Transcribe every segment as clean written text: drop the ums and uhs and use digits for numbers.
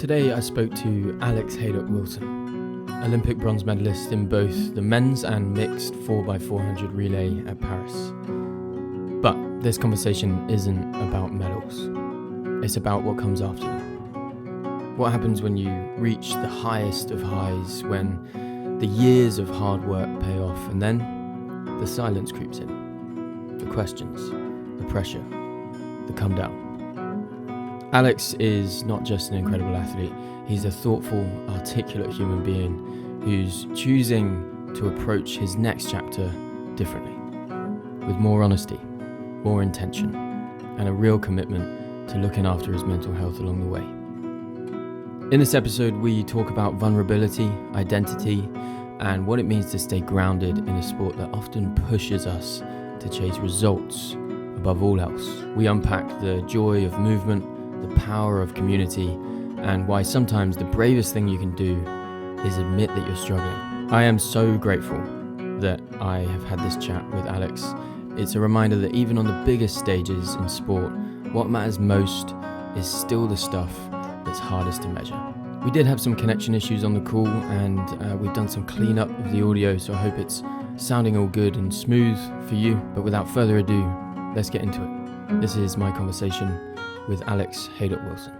Today I spoke to Alex Haydock-Wilson, Olympic bronze medalist in both the men's and mixed 4x400 relay at Paris. But this conversation isn't about medals. It's about what comes after them. What happens when you reach the highest of highs, when the years of hard work pay off, and then the silence creeps in. The questions, the pressure, the come down. Alex is not just an incredible athlete, he's a thoughtful, articulate human being who's choosing to approach his next chapter differently, with more honesty, more intention, and a real commitment to looking after his mental health along the way. In this episode, we talk about vulnerability, identity, and what it means to stay grounded in a sport that often pushes us to chase results above all else. We unpack the joy of movement, the power of community, and why sometimes the bravest thing you can do is admit that you're struggling. I am so grateful that I have had this chat with Alex. It's a reminder that even on the biggest stages in sport, what matters most is still the stuff that's hardest to measure. We did have some connection issues on the call, and we've done some cleanup of the audio, so I hope it's sounding all good and smooth for you. But without further ado, let's get into it. This is my conversation with Alex Haydock-Wilson.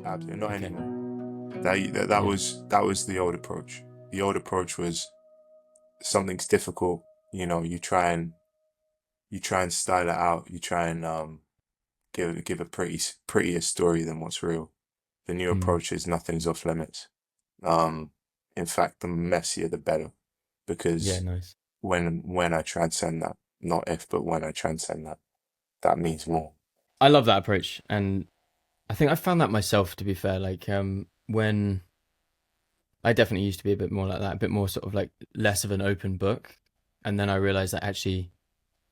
Absolutely not anymore. That was the old approach. The old approach was something's difficult, you try and style it out. You try and give a prettier story than what's real. The new approach is nothing's off limits. In fact, the messier the better, because nice. when I transcend that, not if, but when I transcend that, that means more. I love that approach, and I think I found that myself, to be fair. When I definitely used to be a bit more like that, a bit more sort of like less of an open book, and then I realized that actually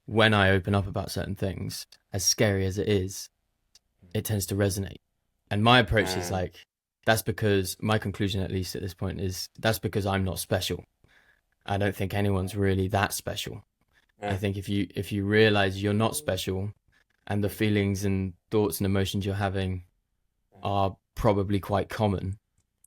when I open up about certain things, as scary as it is, it tends to resonate. And my approach is that's because, my conclusion at least at this point is, that's because I'm not special. I don't think anyone's really that special. I think if you realize you're not special, and the feelings and thoughts and emotions you're having are probably quite common.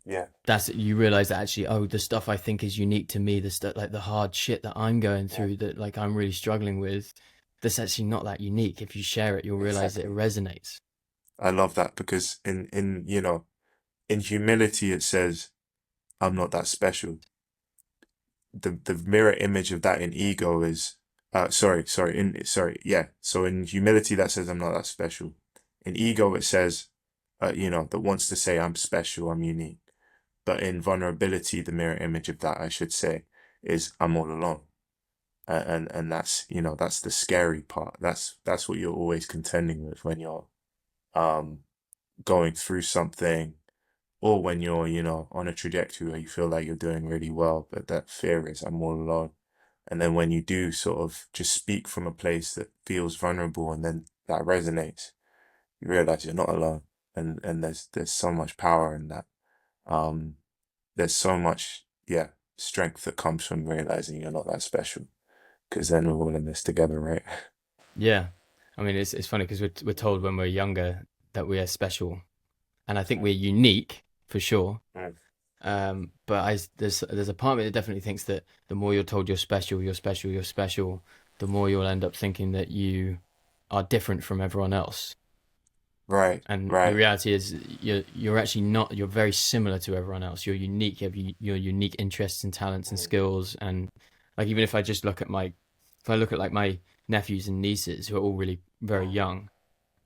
Yeah. You realize that actually, the stuff I think is unique to me, the stuff like the hard shit that I'm going through, that like I'm really struggling with, that's actually not that unique. If you share it, you'll realize that it resonates. I love that, because in humility it says, I'm not that special. The mirror image of that in ego is So in humility that says I'm not that special. In ego it says, that wants to say I'm special, I'm unique. But in vulnerability, the mirror image of that, I should say, is I'm all alone. And that's, that's the scary part. That's what you're always contending with when you're going through something, or when you're, on a trajectory where you feel like you're doing really well, but that fear is I'm all alone. And then when you do sort of just speak from a place that feels vulnerable, and then that resonates, you realize you're not alone. And there's so much power in that. There's so much, strength that comes from realizing you're not that special, because then we're all in this together, right? Yeah. I mean, it's funny because we're told when we're younger that we are special, and I think we're unique for sure. But there's a part of me that definitely thinks that the more you're told you're special, the more you'll end up thinking that you are different from everyone else. Right. And the reality is you're actually not. You're very similar to everyone else. You're unique. You have your unique interests and talents and skills. And like, even if I look at like my nephews and nieces, who are all really very young,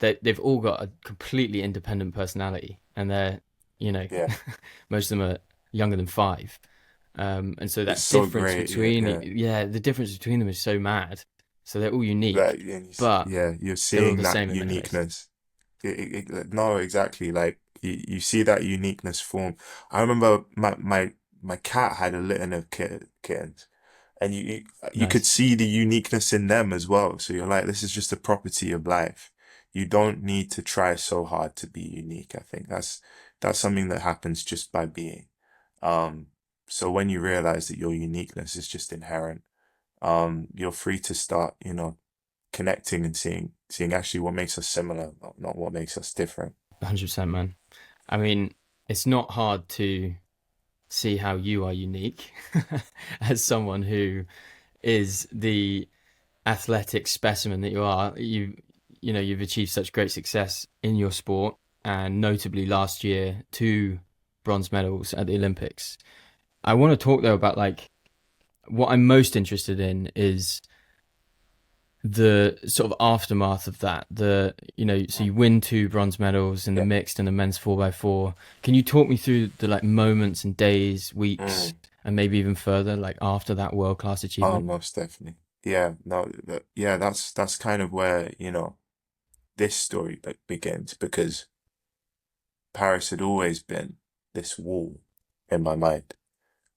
they've all got a completely independent personality, and they're most of them are younger than 5, and so that difference between the difference between them is so mad. So they're all unique, but you're seeing that uniqueness. No, exactly. Like you see that uniqueness form. I remember my cat had a litter of kittens, and you Nice. could see the uniqueness in them as well. So you're like, this is just a property of life. You don't need to try so hard to be unique. I think that's something that happens just by being. So when you realize that your uniqueness is just inherent, you're free to start, connecting and seeing actually what makes us similar, not what makes us different. 100%, man. I mean, it's not hard to see how you are unique as someone who is the athletic specimen that you are. You've achieved such great success in your sport, and notably last year, 2 bronze medals at the Olympics. I want to talk though about like what I'm most interested in is the sort of aftermath of that. So you win 2 bronze medals in the Yeah. mixed and the men's 4x4. Can you talk me through the like moments and days, weeks, Mm. and maybe even further, like after that world class Oh, achievement? most definitely. Yeah, no, yeah, that's kind of where, this story like begins because Paris had always been this wall in my mind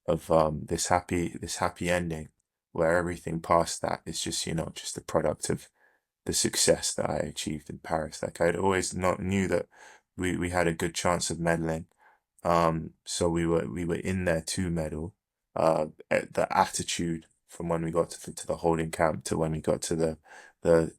of this happy ending where everything past that is just, just a product of the success that I achieved in Paris. Like I'd always not knew that we had a good chance of medaling. So we were in there to medal. The attitude from when we got to the holding camp to when we got to the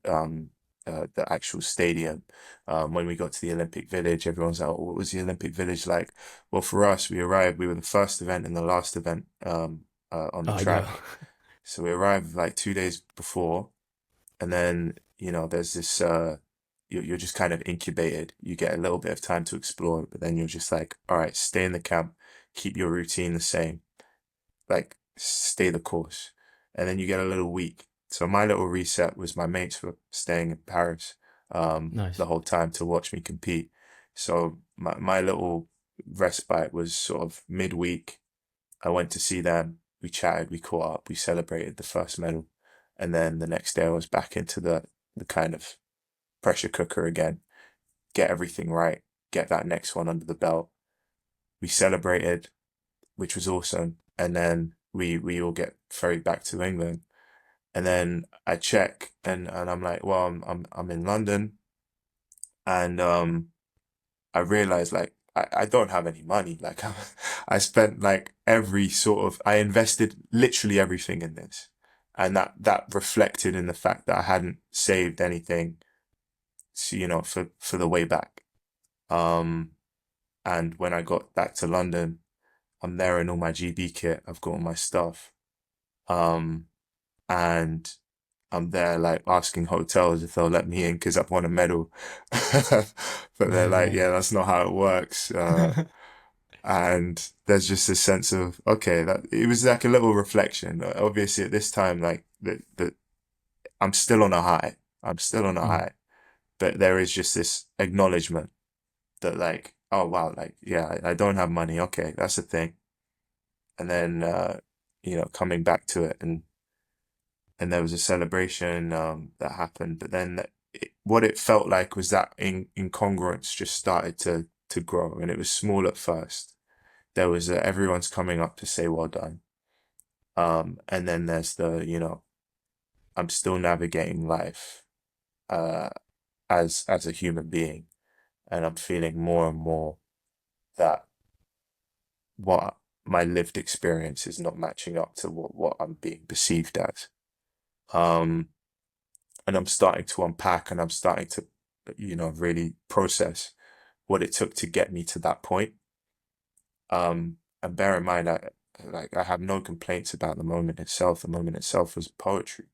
actual stadium. When we got to the Olympic Village, everyone's like, "Oh, what was the Olympic Village like?" Well, for us, we arrived. We were the first event and the last event on the Oh, yo. track. So we arrived like 2 days before, and then there's this you're just kind of incubated. You get a little bit of time to explore, but then you're just like, all right, stay in the camp, keep your routine the same, like stay the course. And then you get a little week. So my little reset was my mates were staying in Paris the Nice. whole time to watch me compete. So my little respite was sort of midweek. I went to see them. We chatted, we caught up, we celebrated the first medal. And then the next day I was back into the kind of pressure cooker again, get everything right, get that next one under the belt. We celebrated, which was awesome. And then we all get ferried back to England. And then I check and I'm like, well, I'm in London and I realized like I don't have any money. Like I spent like I invested literally everything in this. And that reflected in the fact that I hadn't saved anything, for the way back. Um, and when I got back to London, I'm there in all my GB kit. I've got all my stuff. Um, and I'm there like asking hotels if they'll let me in because I've won a medal. But they're No like, way. yeah, that's not how it works. And there's just this sense of, okay, that it was like a little reflection. Obviously at this time, like the I'm still on a high. I'm still on a Mm. high. But there is just this acknowledgement that like, oh wow, like yeah, I don't have money. Okay, that's the thing. And then coming back to it and there was a celebration that happened, but then what it felt like was that incongruence just started to grow, and it was small at first. There was everyone's coming up to say well done, and then there's I'm still navigating life uh, as a human being, and I'm feeling more and more that what my lived experience is not matching up to what I'm being perceived as. Um, and I'm starting to unpack and I'm starting to, really process what it took to get me to that point. And bear in mind, I have no complaints about the moment itself. The moment itself was poetry.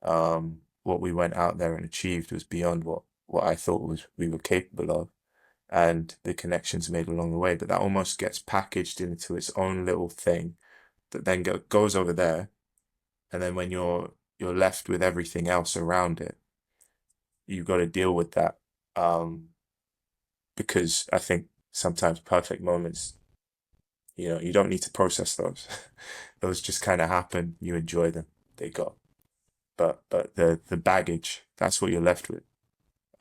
What we went out there and achieved was beyond what I thought was we were capable of, and the connections made along the way. But that almost gets packaged into its own little thing that then goes over there, and then when you're left with everything else around it, you've got to deal with that. Um, because I think sometimes perfect moments, you don't need to process those. Those just kind of happen. You enjoy them. They go. But the baggage, that's what you're left with.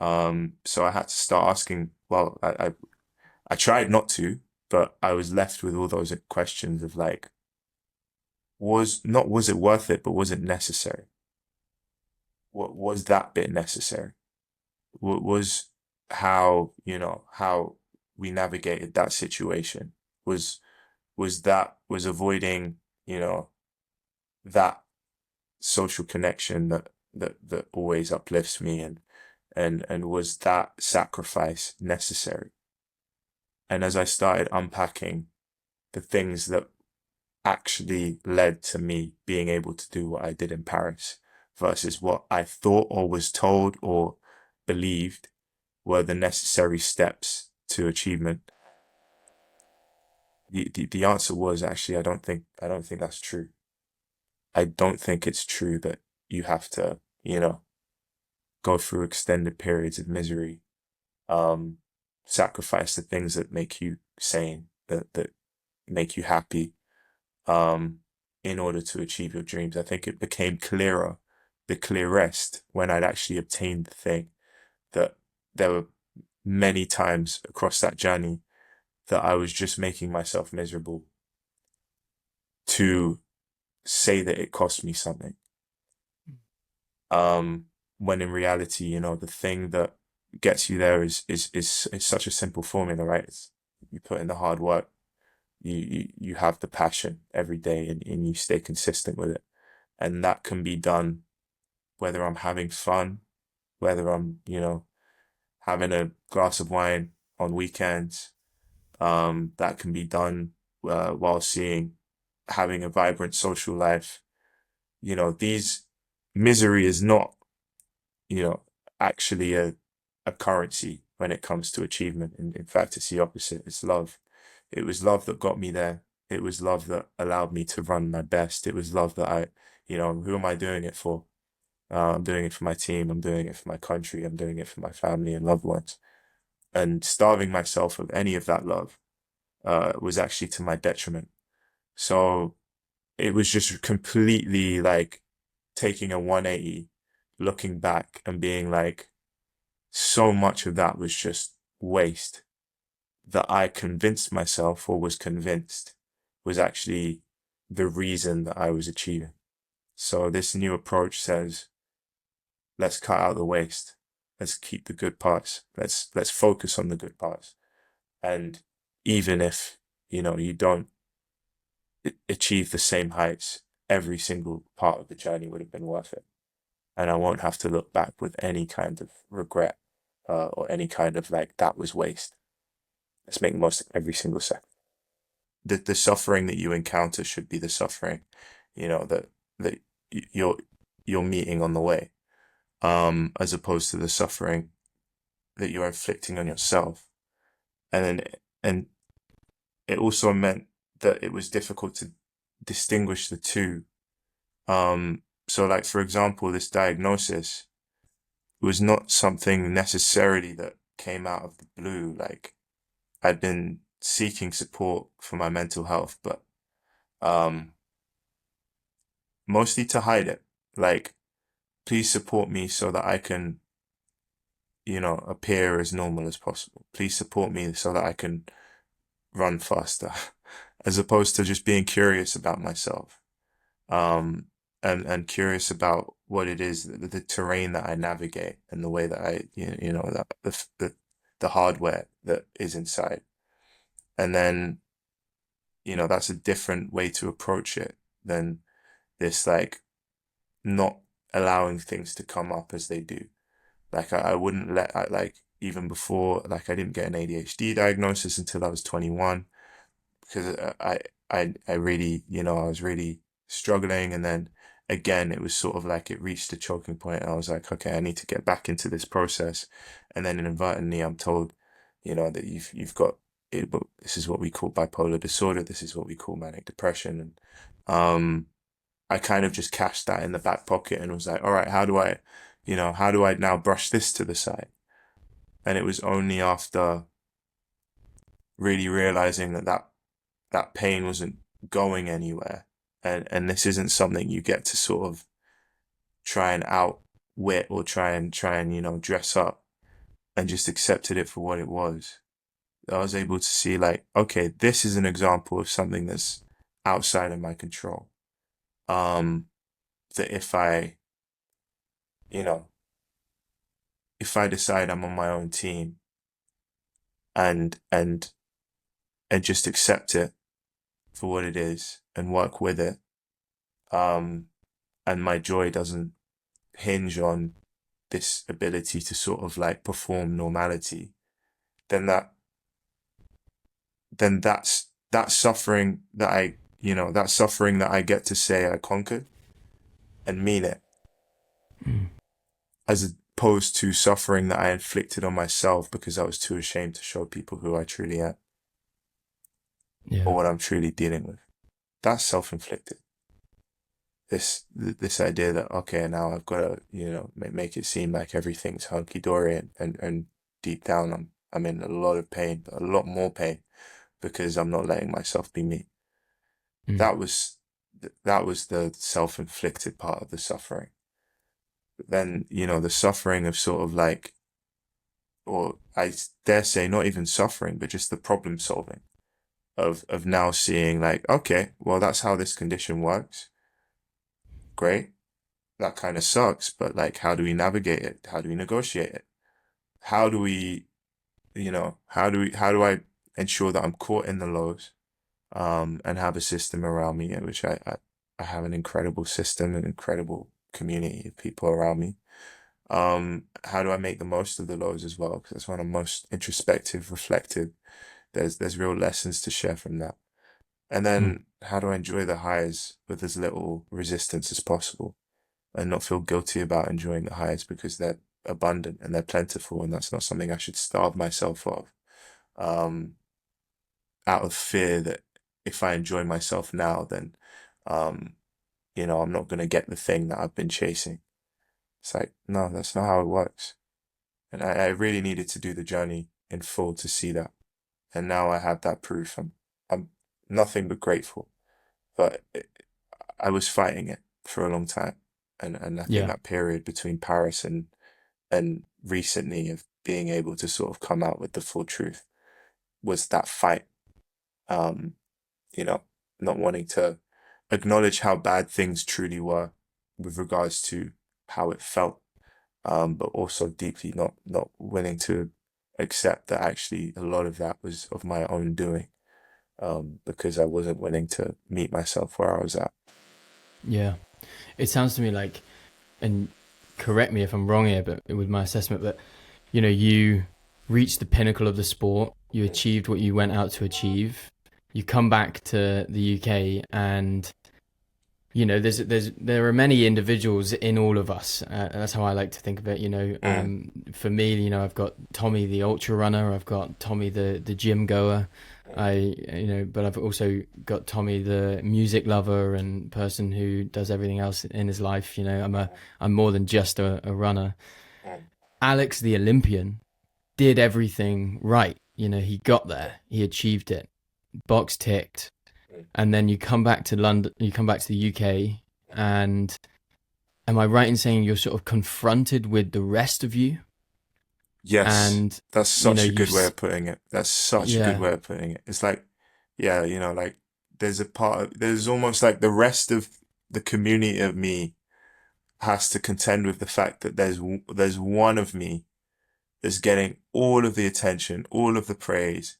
So I had to start asking. Well, I tried not to, but I was left with all those questions of like, was it worth it, but was it necessary? What was that bit necessary? What was how we navigated that situation was was avoiding that social connection that always uplifts me, and was that sacrifice necessary? And as I started unpacking the things that actually led to me being able to do what I did in Paris versus what I thought or was told or believed were the necessary steps to achievement. The answer was actually I don't think that's true. I don't think it's true that you have to, go through extended periods of misery, um, sacrifice the things that make you sane, that make you happy, um, in order to achieve your dreams. I think it became clearer, the clearest, when I'd actually obtained the thing, that there were many times across that journey that I was just making myself miserable to say that it cost me something. Um, when in reality, the thing that gets you there is such a simple formula, right? You put in the hard work, you have the passion every day, and you stay consistent with it. And that can be done whether I'm having fun, whether I'm, having a glass of wine on weekends. That can be done while having a vibrant social life. These misery is not, you know, actually a currency when it comes to achievement. In fact, it's the opposite. It's love. It was love that got me there. It was love that allowed me to run my best. It was love that who am I doing it for? I'm doing it for my team. I'm doing it for my country. I'm doing it for my family and loved ones. And starving myself of any of that love was actually to my detriment. So it was just completely like taking a 180, looking back and being like, so much of that was just waste that I convinced myself or was convinced was actually the reason that I was achieving. So this new approach says, let's cut out the waste. Let's keep the good parts. Let's focus on the good parts. And even if, you don't achieve the same heights, every single part of the journey would have been worth it. And I won't have to look back with any kind of regret, or any kind of like, that was waste. Let's make the most of every single second. The suffering that you encounter should be the suffering, that you're you're meeting on the way, as opposed to the suffering that you're inflicting on yourself. And it also meant that it was difficult to distinguish the two. So like, for example, this diagnosis was not something necessarily that came out of the blue. Like, I'd been seeking support for my mental health, but mostly to hide it. Like, please support me so that I can, appear as normal as possible. Please support me so that I can run faster, as opposed to just being curious about myself, and curious about what it is, the terrain that I navigate and the way that that the hardware that is inside. And then, that's a different way to approach it than this, like, not allowing things to come up as they do. Like, I wouldn't like, even before, like, I didn't get an ADHD diagnosis until I was 21, because I really, I was really struggling. And then again, it was sort of like it reached a choking point, and I was like, okay, I need to get back into this process. And then inadvertently, I'm told, that you've got it, but this is what we call bipolar disorder. This is what we call manic depression. And I kind of just cashed that in the back pocket and was like, all right, how do I now brush this to the side? And it was only after really realizing that pain wasn't going anywhere. And this isn't something you get to sort of try and outwit or try and dress up, and just accepted it for what it was. I was able to see, like, okay, this is an example of something that's outside of my control. That you know, if I decide I'm on my own team, and just accept it for what it is and work with it, and my joy doesn't hinge on this ability to sort of like perform normality, then then that suffering that that suffering that I get to say I conquered and mean it, Mm. as opposed to suffering that I inflicted on myself because I was too ashamed to show people who I truly am Yeah. or what I'm truly dealing with. That's self-inflicted. This idea that, okay, now I've got to, make it seem like everything's hunky-dory, and deep down I'm in a lot of pain, but a lot more pain because I'm not letting myself be me. Mm. That was that was the self-inflicted part of the suffering. But then, the suffering of sort of like, or I dare say not even suffering, but just the problem solving of now seeing like, okay, well, that's how this condition works. Great. That kind of sucks, but like, how do we navigate it? How do we negotiate it? How do we, how do I ensure that I'm caught in the lows, and have a system around me, which I have an incredible system, an incredible community of people around me. How do I make the most of the lows as well? Because that's when I'm most introspective, reflective. There's real lessons to share from that. And Mm. then how do I enjoy the highs with as little resistance as possible and not feel guilty about enjoying the highs because they're abundant and they're plentiful, and that's not something I should starve myself of, um, out of fear that if I enjoy myself now, then, um, I'm not going to get the thing that I've been chasing. It's like, no, that's not how it works. And I really needed to do the journey in full to see that. And now I have that proof. I'm nothing but grateful. But I was fighting it for a long time. And I think Yeah. that period between Paris and recently of being able to sort of come out with the full truth was that fight. Um, you know, not wanting to acknowledge how bad things truly were with regards to how it felt, but also deeply not willing to accept that actually a lot of that was of my own doing, because I wasn't willing to meet myself where I was at. Yeah. It sounds to me like, and correct me if I'm wrong here, but with my assessment, but you reached the pinnacle of the sport, you achieved what you went out to achieve, you come back to the UK, and there are many individuals in all of us. That's how I like to think of it. Mm, For me, I've got Tommy the ultra runner, I've got Tommy the gym goer, but I've also got Tommy the music lover and person who does everything else in his life. I'm more than just a runner. mm, Alex the Olympian did everything right. He got there, he achieved it, box ticked. mm. And then you come back to London, you come back to the UK, and am I right in saying you're sort of confronted with the rest of you? Yes, And, that's such a you've, good way of putting it. That's such a good yeah, way of putting it. It's like, yeah, like there's almost like the rest of the community of me has to contend with the fact that there's one of me that's getting all of the attention, all of the praise,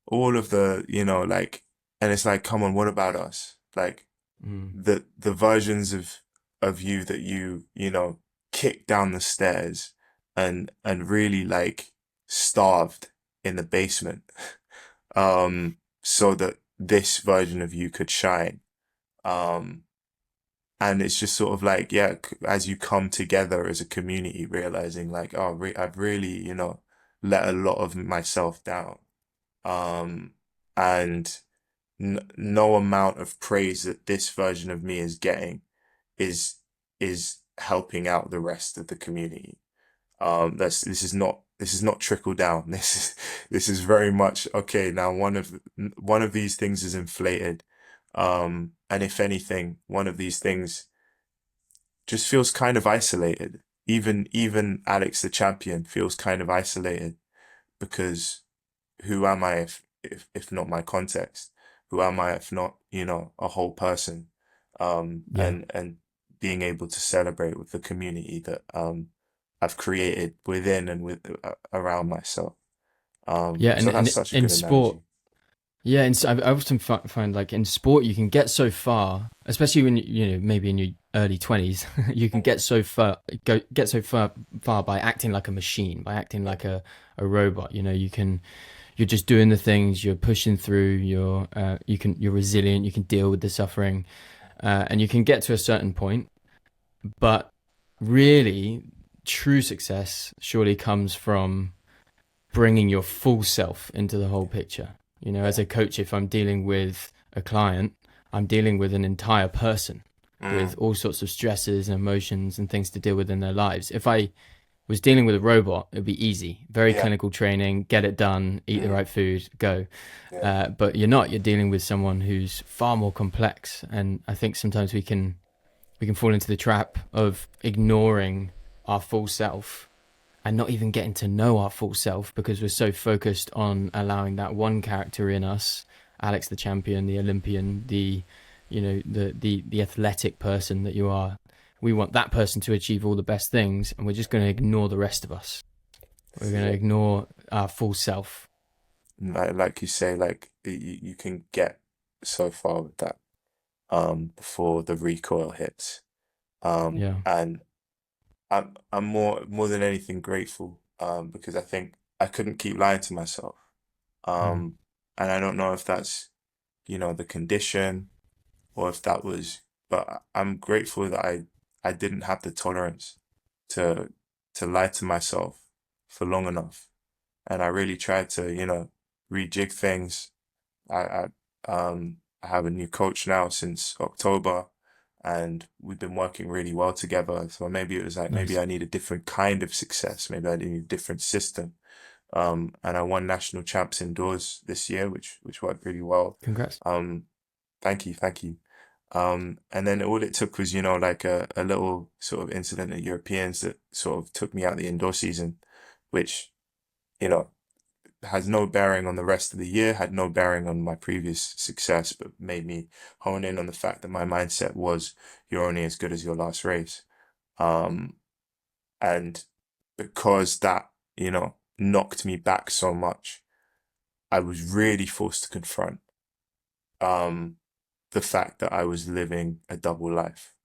all of the, like, and it's like, come on, what about us? Like mm, the versions of you that kicked down the stairs and really like starved in the basement, so that this version of you could shine. Um, and it's just sort of like, yeah, as you come together as a community, realizing like, oh, I've really, let a lot of myself down. Um, and no amount of praise that this version of me is getting is is helping out the rest of the community. This is not trickle down. This is very much okay. Now one of these things is inflated, and if anything, one of these things just feels kind of isolated. Even Alex the champion feels kind of isolated because who am I if not my context? Who am I if not, a whole person? yeah, And being able to celebrate with the community that I've created within and with around myself. yeah. So And that's such a in good sport, analogy. yeah, and so I often find like in sport, you can get so far, especially when maybe in your early 20s, you can get so far by acting like a machine, by acting like a robot. You can you're just doing the things, you're pushing through, you're resilient, you can deal with the suffering, and you can get to a certain point. But really, true success surely comes from bringing your full self into the whole picture. You know, as a coach, if I'm dealing with a client, I'm dealing with an entire person with all sorts of stresses and emotions and things to deal with in their lives. If I was dealing with a robot, it'd be easy, very Yeah. clinical training, get it done, eat the right food, go. Yeah. But you're dealing with someone who's far more complex. And I think sometimes we can fall into the trap of ignoring our full self and not even getting to know our full self because we're so focused on allowing that one character in us, Alex the champion, the Olympian, the athletic person that you are. We want that person to achieve all the best things, and we're just going to ignore the rest of us. We're going to ignore our full self. Like you say, like you can get so far with that before the recoil hits. Yeah. And I'm more than anything grateful because I think I couldn't keep lying to myself. Mm. And I don't know if that's, the condition or if that was, but I'm grateful that I didn't have the tolerance to lie to myself for long enough. And I really tried to, rejig things. I have a new coach now since October, and we've been working really well together. So maybe it was like maybe Nice. I need a different kind of success. Maybe I need a different system. And I won national champs indoors this year, which worked really well. Congrats. Um, thank you, thank you. And then all it took was, like a little sort of incident at Europeans that sort of took me out the indoor season, which, you know, has no bearing on the rest of the year, had no bearing on my previous success, but made me hone in on the fact that my mindset was you're only as good as your last race. Um, and because that, knocked me back so much, I was really forced to confront um, the fact that I was living a double life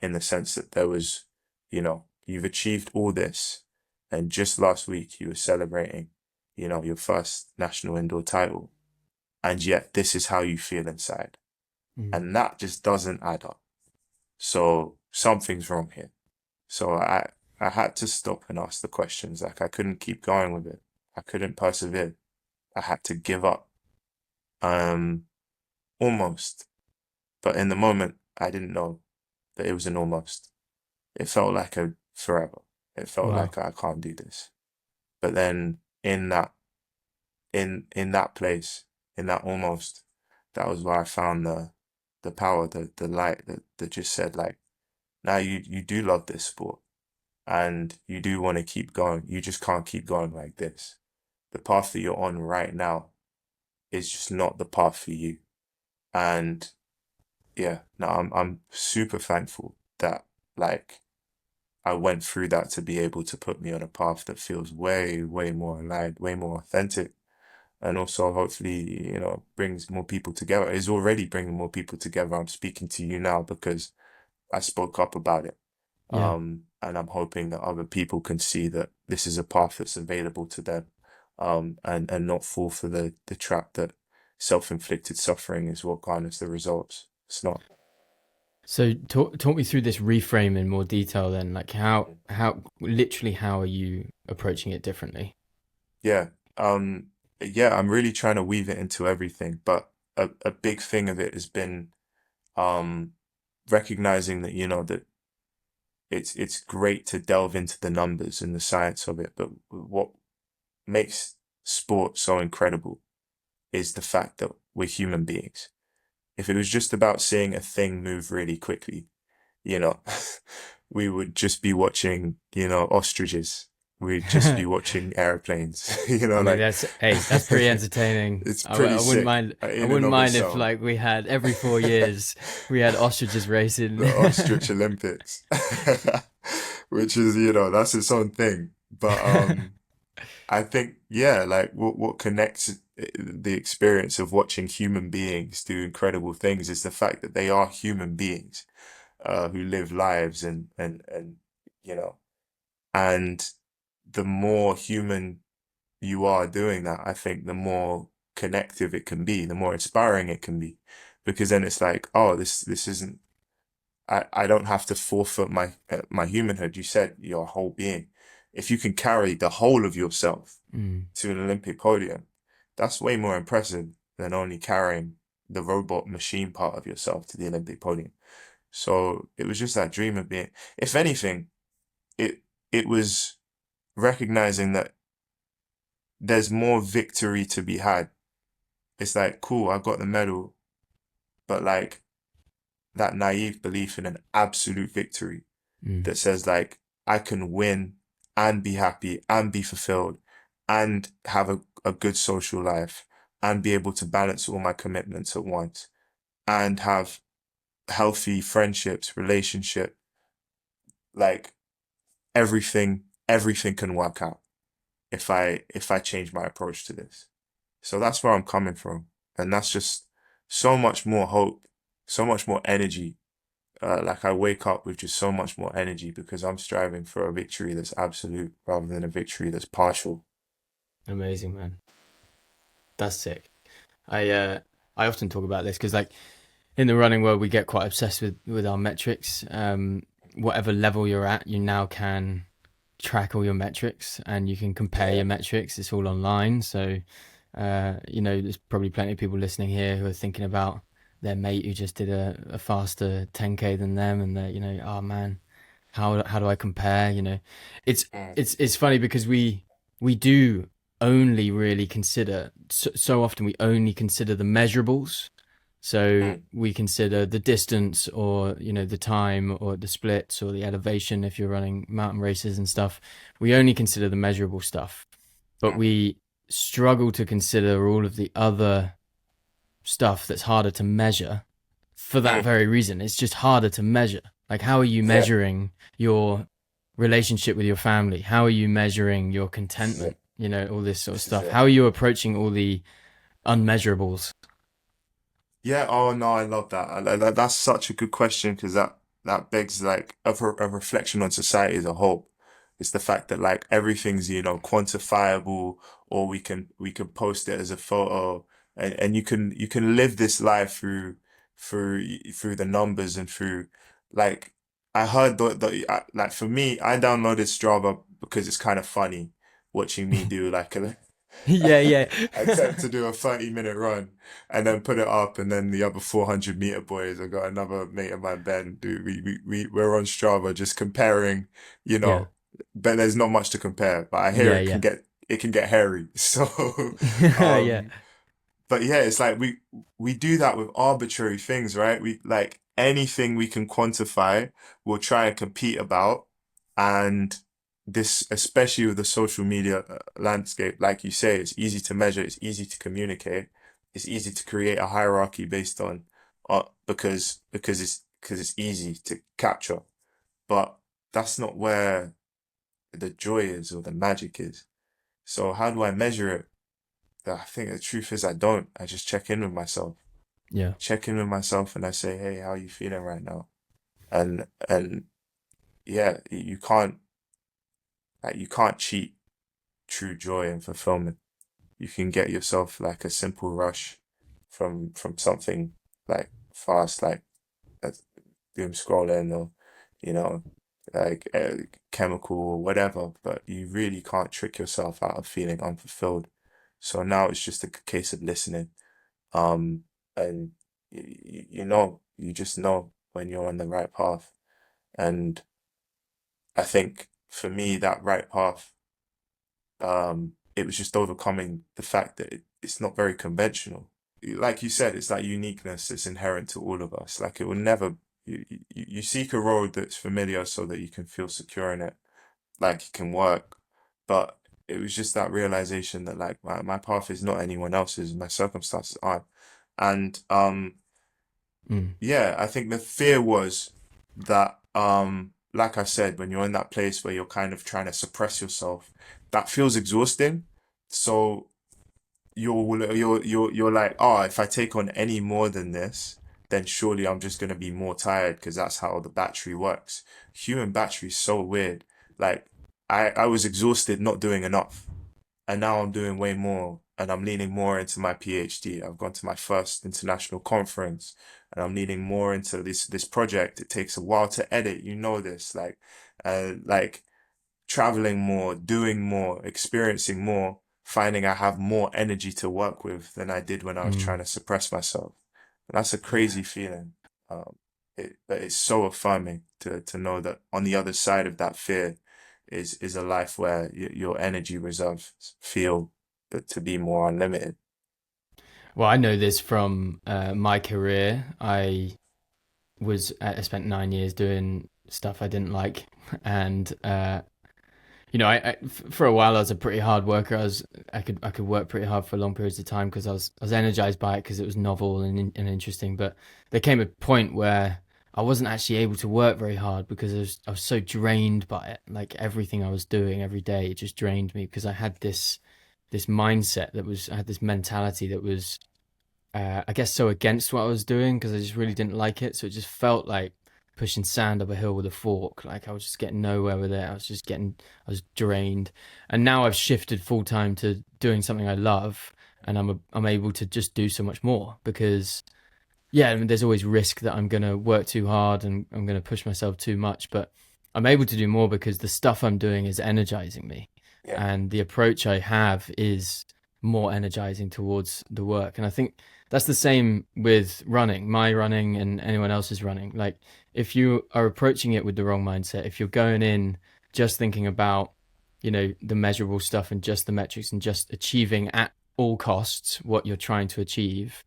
in the sense that there was, you've achieved all this, and just last week you were celebrating, your first national indoor title, and yet this is how you feel inside. Mm. And that just doesn't add up. So something's wrong here. So I had to stop and ask the questions. Like I couldn't keep going with it. I couldn't persevere. I had to give up. Um, Almost. But in the moment, I didn't know that it was an almost. It felt like a forever. It felt Wow. like I can't do this. But then in that place, in that almost, that was where I found the power, the light that just said like, now you do love this sport and you do want to keep going. You just can't keep going like this. The path that you're on right now is just not the path for you. And yeah, no, I'm super thankful that like I went through that to be able to put me on a path that feels way, way more aligned, way more authentic, and also hopefully, brings more people together. It's already bringing more people together. I'm speaking to you now because I spoke up about it. Yeah. And I'm hoping that other people can see that this is a path that's available to them, and not fall for the trap that self-inflicted suffering is what garners the results. It's not. So talk me through this reframe in more detail then. Like literally how are you approaching it differently? Yeah. Yeah, I'm really trying to weave it into everything, but a big thing of it has been um recognizing that, that it's great to delve into the numbers and the science of it, but what makes sport so incredible is the fact that we're human beings. If it was just about seeing a thing move really quickly, you know, we would just be watching, ostriches. We'd just be watching airplanes, I mean, like that's pretty entertaining. it's I pretty wouldn't sick mind. I in and wouldn't of mind if itself. like we had every 4 years we had ostriches racing. The ostrich Olympics, which is, that's its own thing. But I think, yeah, like what connects the experience of watching human beings do incredible things is the fact that they are human beings who live lives and you know, and the more human you are doing that, I think the more connective it can be, the more inspiring it can be, because then it's like, oh, this isn't. I don't have to forfeit my humanhood. You said your whole being. If you can carry the whole of yourself Mm. to an Olympic podium, that's way more impressive than only carrying the robot machine part of yourself to the Olympic podium. So it was just that dream of being, if anything, it it was recognizing that there's more victory to be had. It's like, cool, I got the medal, but like that naive belief in an absolute victory Mm. that says like I can win and be happy and be fulfilled and have a good social life and be able to balance all my commitments at once and have healthy friendships, relationship, like everything can work out if I change my approach to this. So that's where I'm coming from. And that's just so much more hope, so much more energy. Like I wake up with just so much more energy because I'm striving for a victory that's absolute rather than a victory that's partial. Amazing, man. That's sick. I often talk about this because like in the running world we get quite obsessed with our metrics. Whatever level you're at, you now can track all your metrics and you can compare Yeah. your metrics. It's all online. So there's probably plenty of people listening here who are thinking about their mate who just did a faster 10K than them, and they're, oh man, how do I compare? It's Mm, it's funny because we do only really consider, so often we only consider the measurables. So mm, we consider the distance, or the time, or the splits, or the elevation if you're running mountain races and stuff. We only consider the measurable stuff, but mm, we struggle to consider all of the other stuff that's harder to measure for that mm. very reason. It's just harder to measure. Like, how are you Yeah, measuring your relationship with your family? How are you measuring your this is contentment? it. All this sort of This is stuff. it. How are you approaching all the unmeasurables? Yeah, oh no, I love that. That's such a good question because that begs like a reflection on society as a whole. It's the fact that like everything's, quantifiable, or we can post it as a photo, and you can live this life through the numbers and through like I heard like for me, I downloaded Strava because it's kind of funny watching me do like a Yeah, yeah. attempt to do a 30-minute run and then put it up, and then the other 400-meter boys, I got another mate of mine, Ben, dude, we're on Strava just comparing, you Yeah. know, but there's not much to compare, but I hear Yeah, it can yeah. get hairy. So Yeah. um but yeah, it's like we do that with arbitrary things, right? We like anything we can quantify, we'll try and compete about. And this, especially with the social media landscape, like you say, it's easy to measure, it's easy to communicate, it's easy to create a hierarchy based on because it's easy to capture. But that's not where the joy is or the magic is. So how do I measure it? I think the truth is I don't. I just check in with myself. Yeah. Check in with myself and I say, hey, how are you feeling right now? And yeah, you can't cheat true joy and fulfillment. You can get yourself like a simple rush from something like fast, like uh, doom scrolling or you know like chemical or whatever, but you really can't trick yourself out of feeling unfulfilled. So now it's just a case of listening. Um, and you just know when you're on the right path. And I think for me, that right path, it was just overcoming the fact that it's not very conventional. Like you said, it's that uniqueness that's inherent to all of us. Like it will never, you seek a road that's familiar so that you can feel secure in it, like it can work. But it was just that realization that like my path is not anyone else's, my circumstances aren't. And Mm. yeah, I think the fear was that, like I said, when you're in that place where you're kind of trying to suppress yourself, that feels exhausting. So you're like, oh, if I take on any more than this, then surely I'm just gonna be more tired because that's how the battery works. Human battery is so weird. Like I was exhausted not doing enough. And now I'm doing way more, and I'm leaning more into my PhD. I've gone to my first international conference, and I'm leaning more into this project. It takes a while to edit, you know this, like traveling more, doing more, experiencing more, finding I have more energy to work with than I did when I was trying Mm. to suppress myself. And that's a crazy feeling. Um, but it's so affirming to know that on the other side of that fear is a life where your energy reserves feel to be more unlimited. Well, I know this from my career. I spent 9 years doing stuff I didn't like, and for a while I was a pretty hard worker. I could work pretty hard for long periods of time because I was energized by it because it was novel and interesting. But there came a point where I wasn't actually able to work very hard because I was so drained by it. Like everything I was doing every day, it just drained me because I had this mindset I had this mentality that was I guess so against what I was doing because I just really didn't like it. So it just felt like pushing sand up a hill with a fork. Like I was just getting nowhere with it. I was drained. And now I've shifted full time to doing something I love, and I'm able to just do so much more because yeah, I mean, there's always risk that I'm gonna work too hard and I'm gonna push myself too much, but I'm able to do more because the stuff I'm doing is energizing me, Yeah. and the approach I have is more energizing towards the work. And I think that's the same with running, my running and anyone else's running. Like if you are approaching it with the wrong mindset, if you're going in just thinking about, the measurable stuff and just the metrics and just achieving at all costs what you're trying to achieve,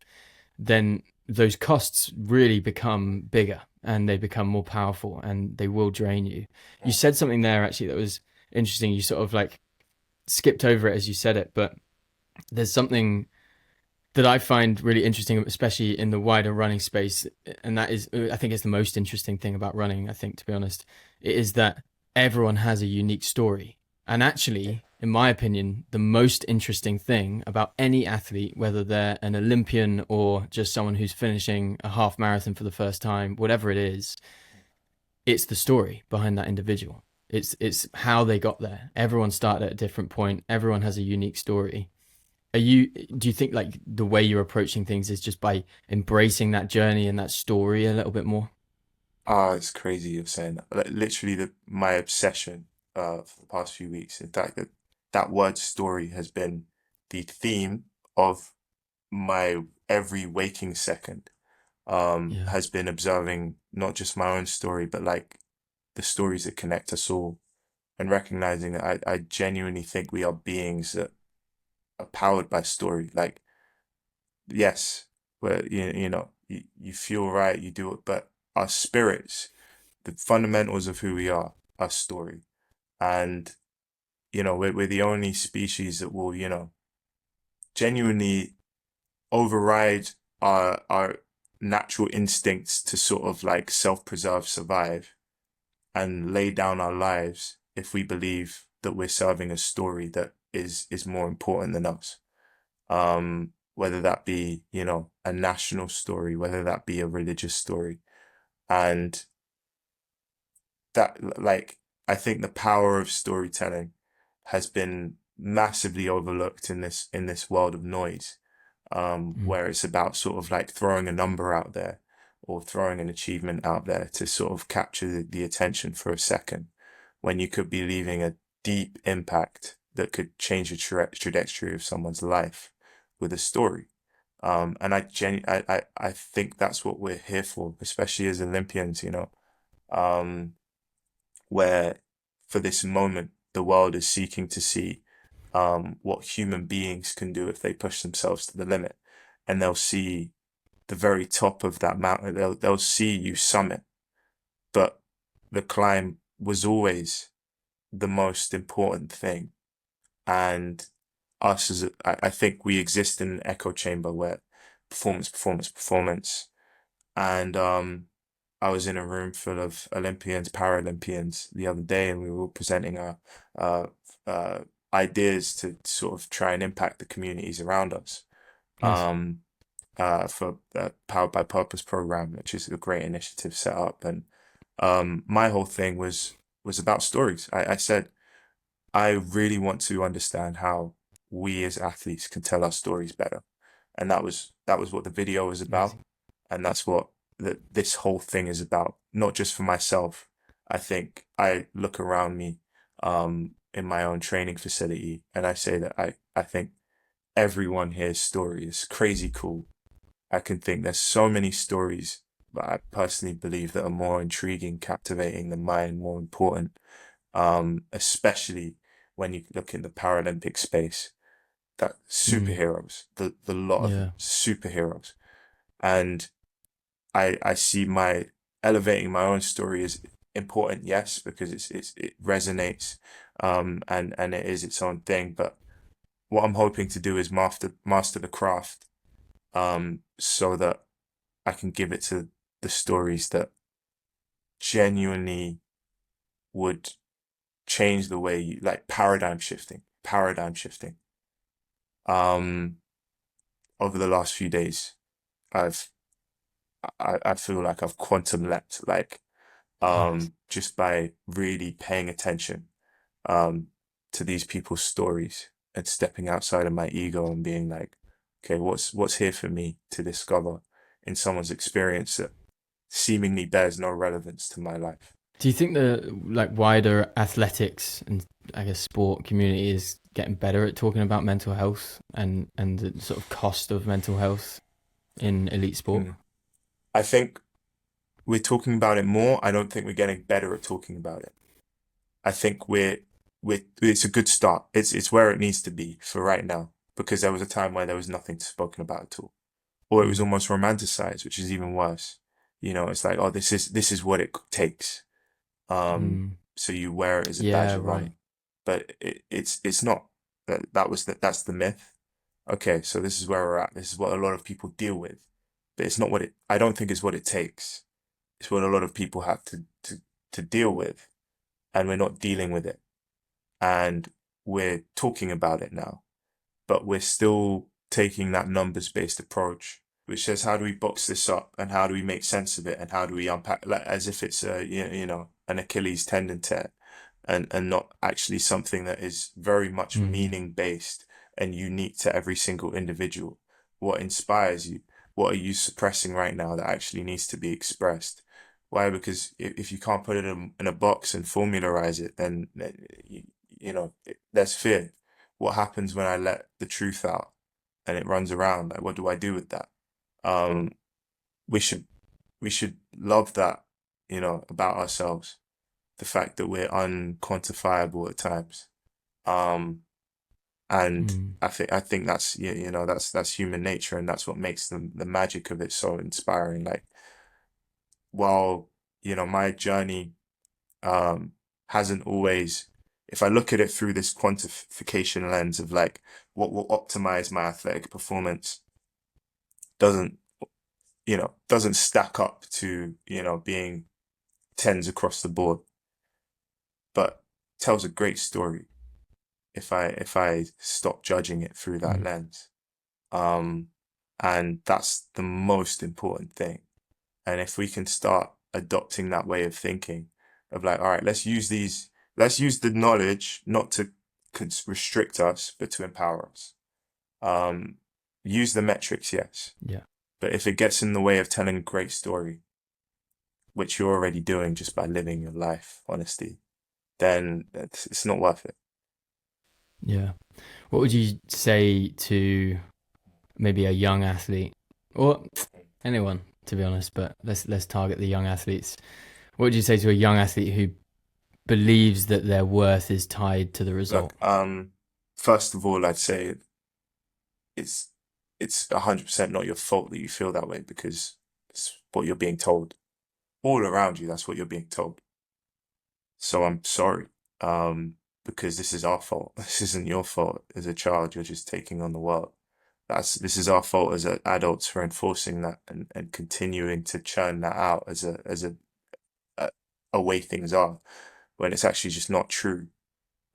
then those costs really become bigger and they become more powerful and they will drain you. You Yeah. said something there actually that was interesting. You sort of like skipped over it as you said it, but there's something that I find really interesting, especially in the wider running space, and that is, I think, it's the most interesting thing about running. I think, to be honest, it is that everyone has a unique story, and Yeah. actually, in my opinion, the most interesting thing about any athlete, whether they're an Olympian or just someone who's finishing a half marathon for the first time, whatever it is, it's the story behind that individual. It's how they got there. Everyone started at a different point. Everyone has a unique story. Do you think like the way you're approaching things is just by embracing that journey and that story a little bit more? Ah, it's crazy you're saying that. Like, literally, my obsession for the past few weeks. In fact, that word story has been the theme of my every waking second. Yeah. Has been observing not just my own story, but like the stories that connect us all, and recognizing that I genuinely think we are beings that are powered by story. Like, yes, where you feel right, you do it, but our spirits, the fundamentals of who we are story. And, we're the only species that will, genuinely override our natural instincts to sort of like self-preserve, survive, and lay down our lives if we believe that we're serving a story that is more important than us. Whether that be, a national story, whether that be a religious story. And that, like, I think the power of storytelling has been massively overlooked in this world of noise, Mm. where it's about sort of like throwing a number out there or throwing an achievement out there to sort of capture the attention for a second, when you could be leaving a deep impact that could change the trajectory of someone's life with a story. And I think that's what we're here for, especially as Olympians, um, where for this moment, the world is seeking to see what human beings can do if they push themselves to the limit. And they'll see the very top of that mountain. They'll see you summit, but the climb was always the most important thing. And us I think we exist in an echo chamber where performance, performance, performance. And I was in a room full of Olympians, Paralympians the other day, and we were all presenting our uh, uh, ideas to sort of try and impact the communities around us. Nice. Um, for Powered by Purpose program, which is a great initiative set up. And my whole thing was about stories. I said I really want to understand how we as athletes can tell our stories better. And that was what the video was about. Amazing. And that's what this whole thing is about, not just for myself. I think I look around me in my own training facility and I say that I think everyone here's story is crazy cool. I can think there's so many stories that I personally believe that are more intriguing, captivating than mine, more important, especially when you look in the Paralympic space, that Mm. superheroes, the lot of Yeah. them, superheroes. And I see my elevating my own story is important, yes, because it resonates, and it is its own thing. But what I'm hoping to do is master the craft, so that I can give it to the stories that genuinely would change the way you like paradigm shifting. Um, over the last few days, I've I feel like I've quantum leapt, like Nice. just by really paying attention um to these people's stories and stepping outside of my ego and being like, okay, what's here for me to discover in someone's experience that seemingly bears no relevance to my life. Do you think the like wider athletics and I guess sport community is getting better at talking about mental health and the sort of cost of mental health in elite sport? Mm. I think we're talking about it more. I don't think we're getting better at talking about it. I think we're it's a good start. It's where it needs to be for right now, because there was a time where there was nothing spoken about at all, or it was Mm. almost romanticized, which is even worse. You know, it's like, oh, this is what it takes. Mm. So you wear it as a badge Yeah, of right. honor, but it's not. That's the myth. Okay, so this is where we're at. This is what a lot of people deal with, but it's not what it. I don't think it's what it takes. It's what a lot of people have to deal with, and we're not dealing with it, and we're talking about it now, but we're still taking that numbers based approach, which says, how do we box this up and how do we make sense of it and how do we unpack, like, as if it's a, an Achilles tendon tear, and not actually something that is very much Mm. meaning based and unique to every single individual. What inspires you? What are you suppressing right now that actually needs to be expressed? Why? Because if you can't put it in a box and formularize it, then there's fear. What happens when I let the truth out and it runs around? Like, what do I do with that? Um, we should we should love that, about ourselves. The fact that we're unquantifiable at times. Um, and Mm. I think that's that's human nature, and that's what makes the magic of it so inspiring. Like, while my journey um hasn't always, if I look at it through this quantification lens of like what will optimize my athletic performance, doesn't doesn't stack up to being tens across the board, but tells a great story if I stop judging it through that Mm. lens. Um, and that's the most important thing. And if we can start adopting that way of thinking of like, all right, let's use the knowledge not to restrict us, but to empower us. Um, use the metrics, yes. Yeah. But if it gets in the way of telling a great story, which you're already doing just by living your life, honesty, then it's not worth it. Yeah. What would you say to maybe a young athlete or anyone, to be honest, but let's target the young athletes. What would you say to a young athlete who believes that their worth is tied to the result? Look, first of all, I'd say it's it's 100% not your fault that you feel that way, because it's what you're being told. All around you, that's what you're being told. So I'm sorry, because this is our fault. This isn't your fault as a child. You're just taking on the world. This is our fault as adults for enforcing that and continuing to churn that out a, a way things are, when it's actually just not true.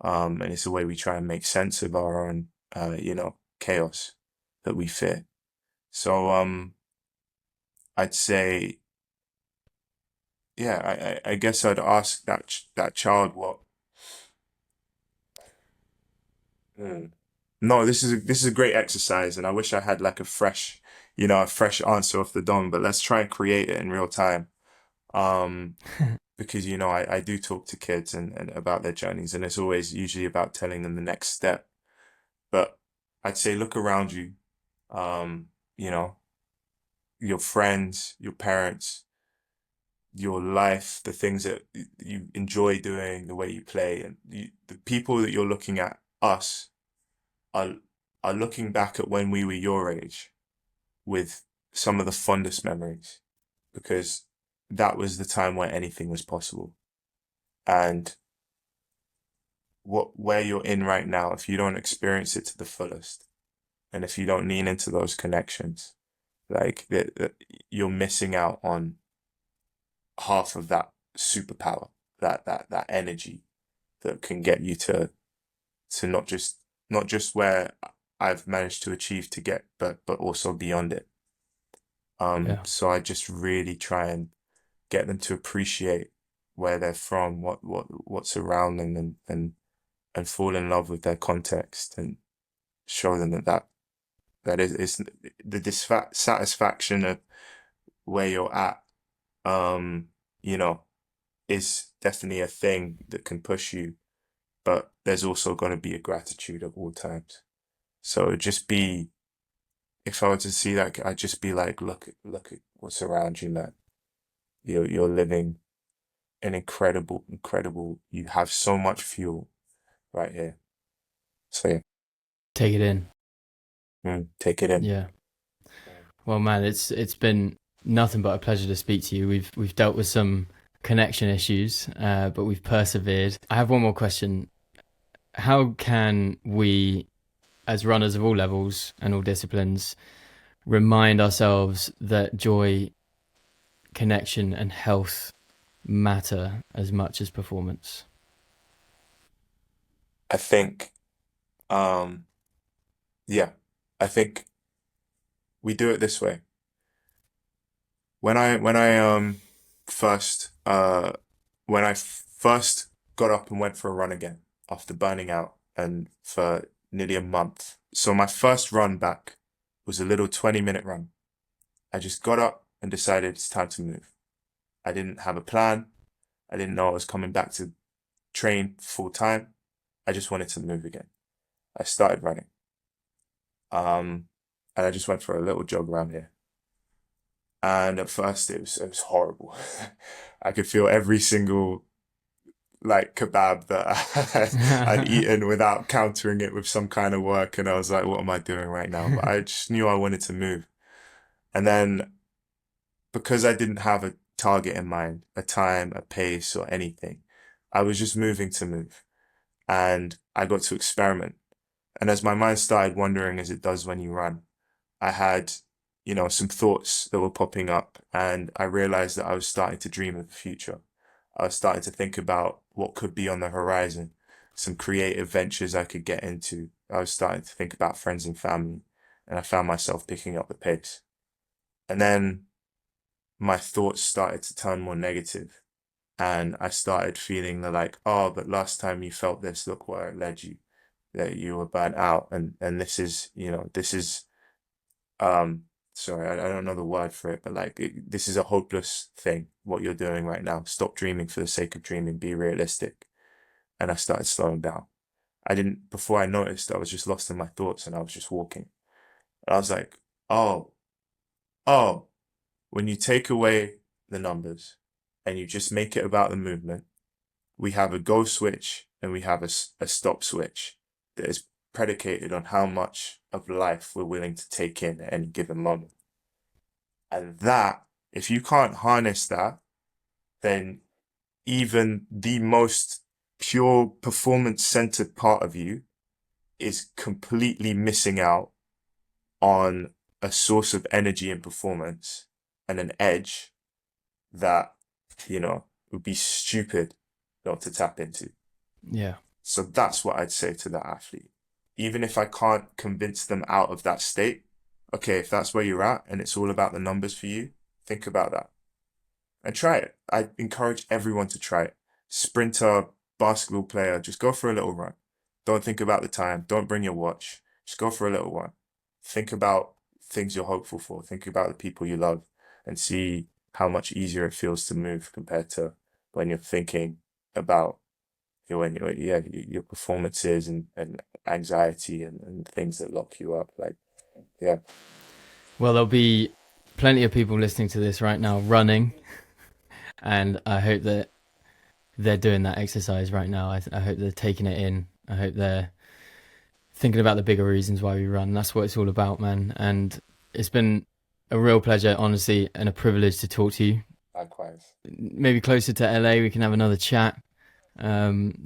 And it's the way we try and make sense of our own, chaos that we fear. So, I'd say, yeah, I guess I'd ask that child what. Hmm. No, this is a great exercise, and I wish I had like a fresh answer off the dome, but let's try and create it in real time. Um, because I do talk to kids and about their journeys, and it's always usually about telling them the next step. But I'd say look around you, um, you know, your friends, your parents, your life, the things that you enjoy doing, the way you play, and the people that you're looking at, us, are are looking back at when we were your age with some of the fondest memories, because that was the time where anything was possible. And where you're in right now, if you don't experience it to the fullest, and if you don't lean into those connections, like you're missing out on half of that superpower, that energy that can get you to not just where I've managed to achieve to get, but also beyond it. Yeah. So I just really try and get them to appreciate where they're from, what's around them, and fall in love with their context, and show them that is the dissatisfaction of where you're at, um, you know, is definitely a thing that can push you, but there's also got to be a gratitude at all times. So just be, if I were to see that, I'd just be like, look at what's around you, man. You're living an incredible. You have so much fuel right here. So yeah, Take it in. take it in. Yeah. Well, man, it's been nothing but a pleasure to speak to you. We've dealt with some connection issues, but we've persevered. I have one more question. How can we, as runners of all levels and all disciplines, remind ourselves that joy, connection, and health matter as much as performance? I think, um, yeah, I think we do it this way. When I first when I first got up and went for a run again after burning out and for nearly a month. So my first run back was a little 20-minute run. I just got up and decided it's time to move. I didn't have a plan. I didn't know I was coming back to train full time. I just wanted to move again. I started running. And I just went for a little jog around here. And at first it was horrible. I could feel every single like kebab that I'd eaten without countering it with some kind of work. And I was like, what am I doing right now? But I just knew I wanted to move. And then because I didn't have a target in mind, a time, a pace, or anything, I was just moving to move. And I got to experiment. And as my mind started wandering, as it does when you run, I had, some thoughts that were popping up, and I realized that I was starting to dream of the future. I was starting to think about what could be on the horizon, some creative ventures I could get into. I was starting to think about friends and family, and I found myself picking up the pace. And then my thoughts started to turn more negative, and I started feeling like, oh, but last time you felt this, look where it led you. That you were burnt out, and this is um sorry, I don't know the word for it, but like this is a hopeless thing, what you're doing right now. Stop dreaming for the sake of dreaming, be realistic. And I started slowing down. I didn't Before I noticed, I was just lost in my thoughts, and I was just walking. And I was like, oh, oh, when you take away the numbers and you just make it about the movement, we have a go switch and we have a stop switch that is predicated on how much of life we're willing to take in at any given moment. And that, if you can't harness that, then even the most pure performance centered part of you is completely missing out on a source of energy and performance and an edge that, would be stupid not to tap into. Yeah. So that's what I'd say to that athlete. Even if I can't convince them out of that state, okay, if that's where you're at and it's all about the numbers for you, think about that and try it. I encourage everyone to try it. Sprinter, basketball player, just go for a little run. Don't think about the time. Don't bring your watch. Just go for a little one. Think about things you're hopeful for. Think about the people you love and see how much easier it feels to move compared to when you're thinking about your performances and anxiety and things that lock you up. Like, yeah. Well, there'll be plenty of people listening to this right now running, and I hope that they're doing that exercise right now. I hope they're taking it in. I hope they're thinking about the bigger reasons why we run. That's what it's all about, man. And it's been a real pleasure, honestly, and a privilege to talk to you. Likewise. Maybe closer to LA, we can have another chat,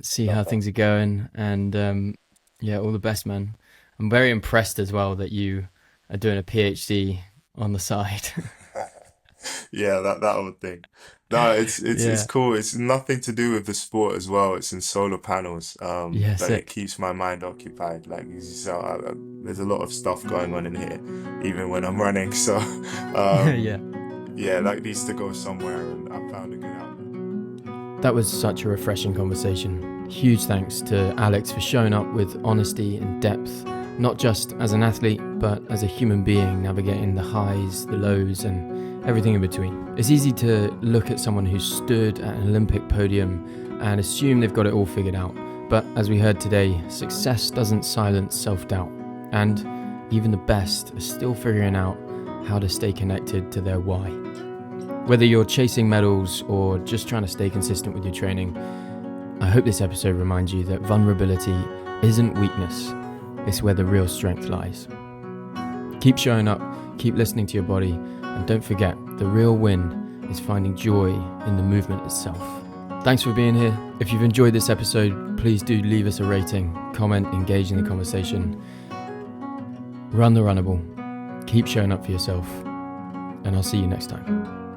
see how things are going, and yeah, all the best, man. I'm very impressed as well that you are doing a PhD on the side. Yeah, that whole thing. No, it's cool. It's nothing to do with the sport as well. It's in solar panels. Yeah, But it sick. keeps my mind occupied. Like, so there's a lot of stuff going on in here, even when I'm running. So, Yeah. yeah, that needs to go somewhere, and I found a good outlet. That was such a refreshing conversation. Huge thanks to Alex for showing up with honesty and depth, not just as an athlete, but as a human being navigating the highs, the lows, and everything in between. It's easy to look at someone who's stood at an Olympic podium and assume they've got it all figured out. But as we heard today, success doesn't silence self-doubt. And even the best are still figuring out how to stay connected to their why. Whether you're chasing medals or just trying to stay consistent with your training, I hope this episode reminds you that vulnerability isn't weakness. It's where the real strength lies. Keep showing up, keep listening to your body, and don't forget, the real win is finding joy in the movement itself. Thanks for being here. If you've enjoyed this episode, please do leave us a rating, comment, engage in the conversation. Run the runnable. Keep showing up for yourself, and I'll see you next time.